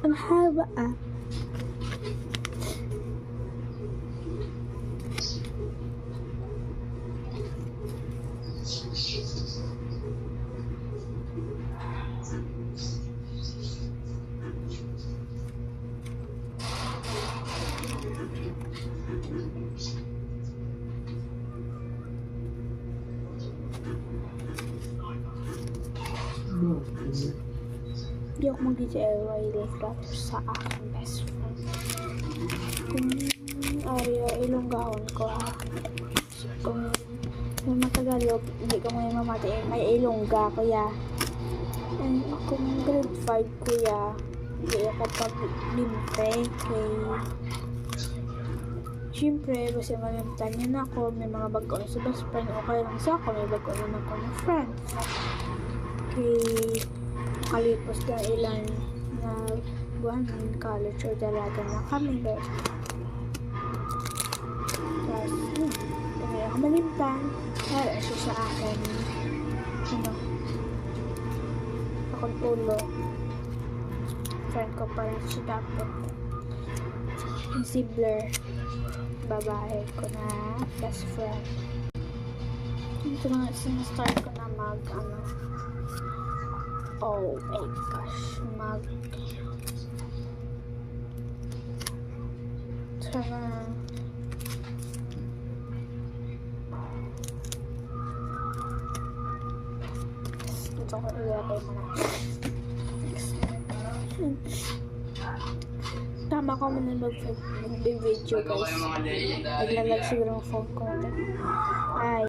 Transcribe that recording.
Ang haba ah. Hindi ako mag-DIY letter sa aking best friend. Kung area ilonggahon ko ha. Kung may matagalog, hindi ka may mamati, may ilongga kuya. And kung grade 5 kuya, hindi ako pag-limpe kay siyempre, basta malimtan niya na ako, may mga bago na sa best friend, okay lang sa ako, may bago na ako ng friend. Kay kalipos na ilan na buwan ng college or dalaga na kami guys. Tapos, kung ako malimtan, wala siya sa akin. Akong ulo. Friend ko pa rin siya dapat. Yung si Blair. Babae ko na best friend. Ito na sinastart ko na oh my gosh, sana ito ko ilagay mo na tama ko muna mag-video guys, naglalag siguro ang phone ko. Ay